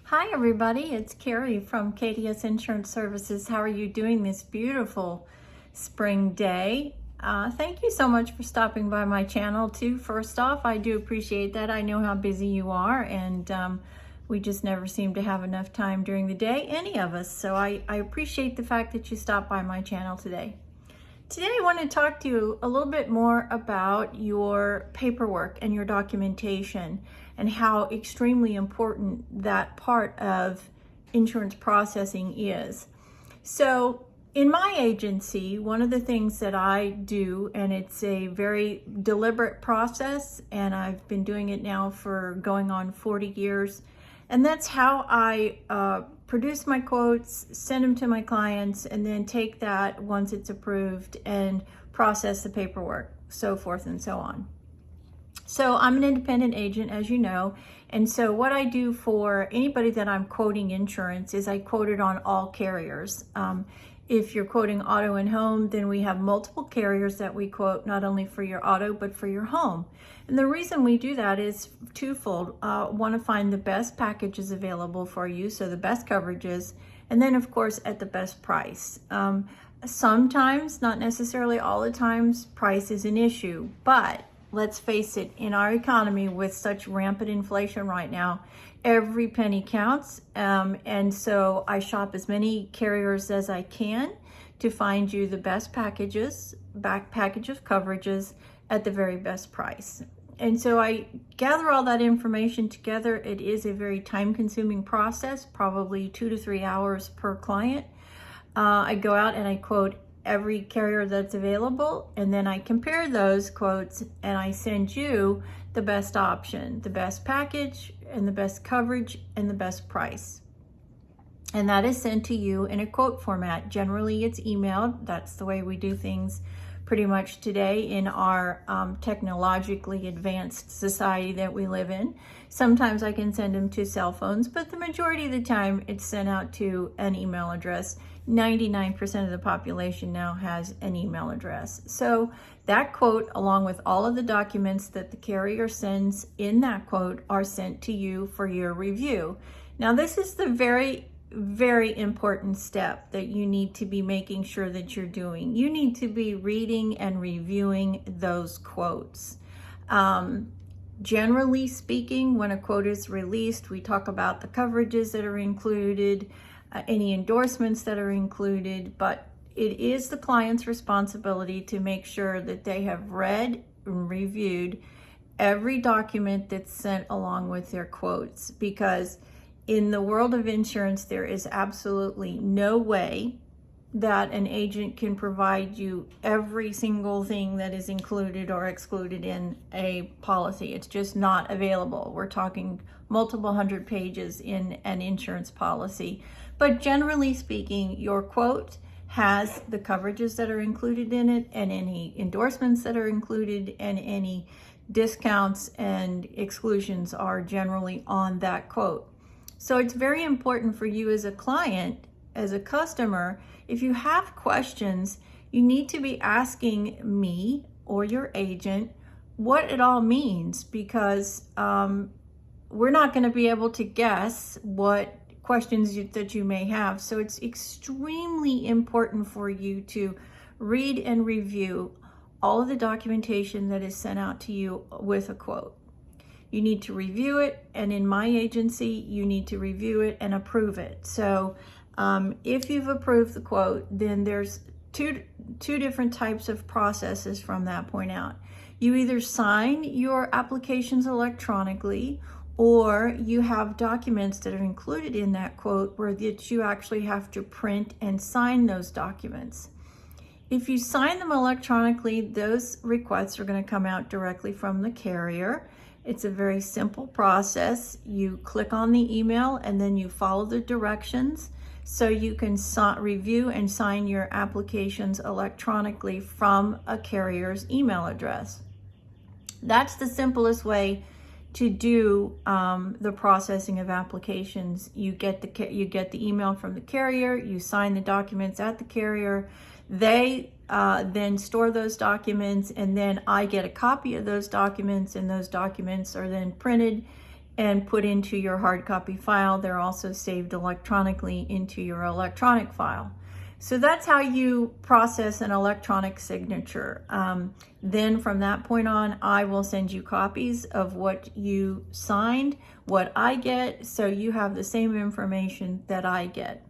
Hi everybody, it's Carrie from KDS Insurance Services. How are you doing this beautiful spring day? Thank you so much for stopping by my channel too. First off, I do appreciate that. I know how busy you are and we just never seem to have enough time during the day, any of us. So I appreciate the fact that you stopped by my channel today. Today I want to talk to you a little bit more about your paperwork and your documentation and how extremely important that part of insurance processing is. So in my agency, one of the things that I do, and it's a very deliberate process, and I've been doing it now for going on 40 years, and that's how I produce my quotes, send them to my clients, and then take that once it's approved and process the paperwork, so forth and so on. So I'm an independent agent, as you know, and so what I do for anybody that I'm quoting insurance is I quote it on all carriers. If you're quoting auto and home, then we have multiple carriers that we quote, not only for your auto, but for your home. And the reason we do that is twofold. Want to find the best packages available for you, so the best coverages, and then of course at the best price. Sometimes, not necessarily all the times, price is an issue, but let's face it, in our economy with such rampant inflation right now, every penny counts. And so I shop as many carriers as I can to find you the best packages, package of coverages at the very best price. And so I gather all that information together. It is a very time-consuming process, probably 2 to 3 hours per client. I go out and I quote every carrier that's available, and then I compare those quotes and I send you the best option, the best package and the best coverage and the best price. And that is sent to you in a quote format. Generally it's emailed. That's the way we do things pretty much today in our technologically advanced society that we live in. Sometimes I can send them to cell phones, but the majority of the time it's sent out to an email address. 99% of the population now has an email address. So that quote, along with all of the documents that the carrier sends in that quote, are sent to you for your review. Now, this is the very important step that you need to be making sure that you're doing. You need to be reading and reviewing those quotes. Generally speaking, when a quote is released, we talk about the coverages that are included, any endorsements that are included, but it is the client's responsibility to make sure that they have read and reviewed every document that's sent along with their quotes, because in the world of insurance, there is absolutely no way that an agent can provide you every single thing that is included or excluded in a policy. It's just not available. We're talking multiple hundred pages in an insurance policy. But generally speaking, your quote has the coverages that are included in it and any endorsements that are included, and any discounts and exclusions are generally on that quote. So it's very important for you as a client, as a customer, if you have questions, you need to be asking me or your agent what it all means, because we're not going to be able to guess what questions that you may have. So it's extremely important for you to read and review all of the documentation that is sent out to you with a quote. You need to review it, and in my agency, you need to review it and approve it. So if you've approved the quote, then there's two different types of processes from that point out. You either sign your applications electronically, or you have documents that are included in that quote where that you actually have to print and sign those documents. If you sign them electronically, those requests are going to come out directly from the carrier. It's a very simple process. You click on the email and then you follow the directions so you can review and sign your applications electronically from a carrier's email address. That's the simplest way to do the processing of applications. You get the email from the carrier, you sign the documents at the carrier, they then store those documents, and then I get a copy of those documents, and those documents are then printed and put into your hard copy file. They're also saved electronically into your electronic file. So that's how you process an electronic signature. Then from that point on, I will send you copies of what you signed, what I get, so you have the same information that I get.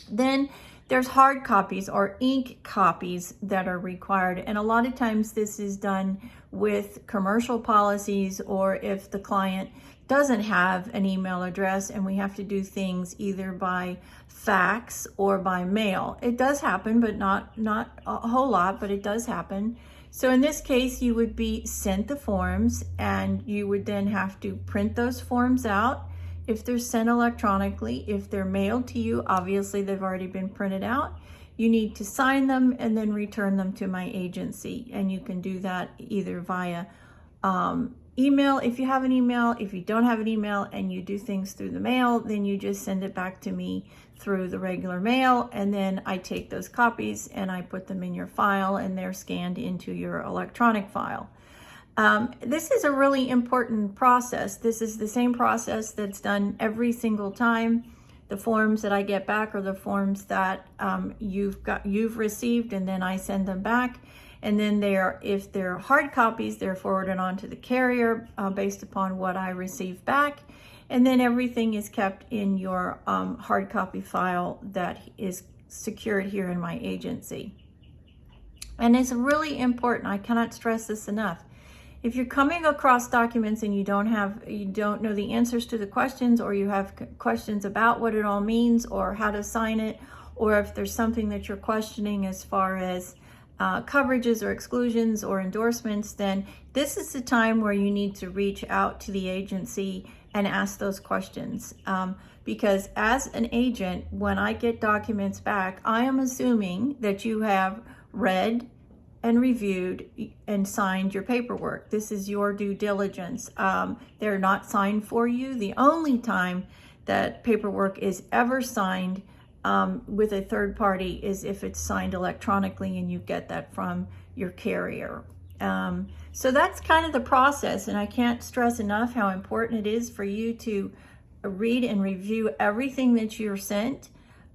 Then there's hard copies or ink copies that are required. And a lot of times this is done with commercial policies, or if the client doesn't have an email address and we have to do things either by fax or by mail. It does happen, but not a whole lot, but it does happen. So in this case, you would be sent the forms, and you would then have to print those forms out. If they're sent electronically, if they're mailed to you, obviously they've already been printed out. You need to sign them and then return them to my agency. And you can do that either via email if you have an email. If you don't have an email and you do things through the mail, then you just send it back to me through the regular mail, and then I take those copies and I put them in your file, and they're scanned into your electronic file. This is a really important process. This is the same process that's done every single time. The forms that I get back are the forms that you've received, and then I send them back. And then if they're hard copies, they're forwarded on to the carrier based upon what I receive back. And then everything is kept in your hard copy file that is secured here in my agency. And it's really important. I cannot stress this enough. If you're coming across documents and you don't know the answers to the questions, or you have questions about what it all means or how to sign it, or if there's something that you're questioning as far as coverages or exclusions or endorsements, then this is the time where you need to reach out to the agency and ask those questions. Because as an agent, when I get documents back, I am assuming that you have read and reviewed and signed your paperwork. This is your due diligence. They're not signed for you. The only time that paperwork is ever signed with a third party is if it's signed electronically and you get that from your carrier. So that's kind of the process, and I can't stress enough how important it is for you to read and review everything that you're sent.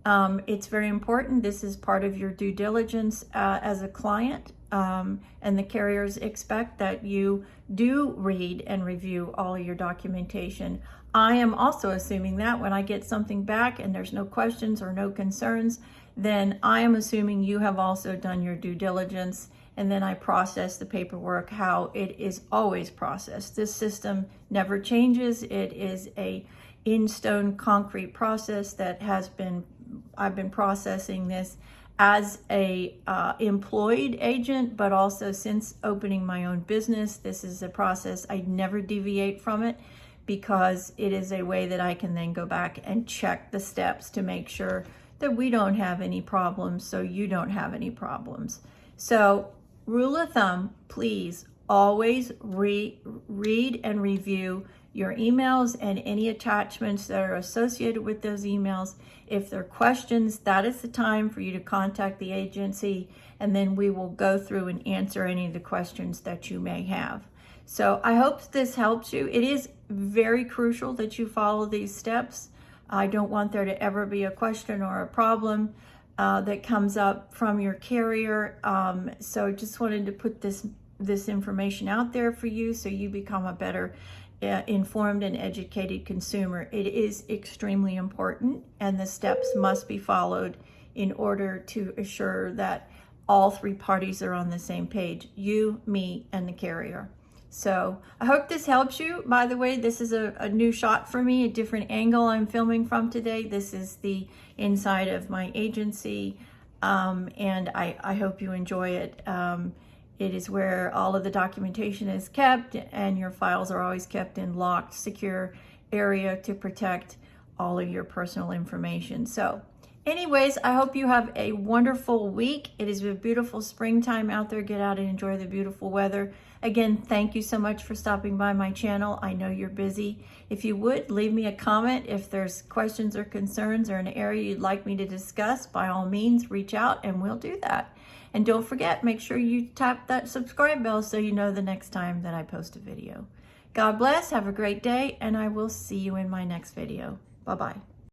It's very important. This is part of your due diligence as a client, and the carriers expect that you do read and review all of your documentation. I am also assuming that when I get something back and there's no questions or no concerns, then I am assuming you have also done your due diligence, and then I process the paperwork how it is always processed. This system never changes. It is a in stone concrete process that I've been processing this as a employed agent, but also since opening my own business. This is a process I never deviate from it, because it is a way that I can then go back and check the steps to make sure that we don't have any problems, so you don't have any problems. So rule of thumb, please always read and review your emails and any attachments that are associated with those emails. If there are questions, that is the time for you to contact the agency, and then we will go through and answer any of the questions that you may have. So I hope this helps you. It is very crucial that you follow these steps. I don't want there to ever be a question or a problem that comes up from your carrier. So just wanted to put this information out there for you so you become a better informed and educated consumer. It is extremely important, and the steps must be followed in order to assure that all three parties are on the same page, you, me, and the carrier. So I hope this helps you. By the way, this is a new shot for me, a different angle I'm filming from today. This is the inside of my agency, and I hope you enjoy it. It is where all of the documentation is kept, and your files are always kept in locked, secure area to protect all of your personal information. So anyways, I hope you have a wonderful week. It is a beautiful springtime out there. Get out and enjoy the beautiful weather. Again, thank you so much for stopping by my channel. I know you're busy. If you would, leave me a comment. If there's questions or concerns or an area you'd like me to discuss, by all means, reach out and we'll do that. And don't forget, make sure you tap that subscribe bell so you know the next time that I post a video. God bless. Have a great day, and I will see you in my next video. Bye-bye.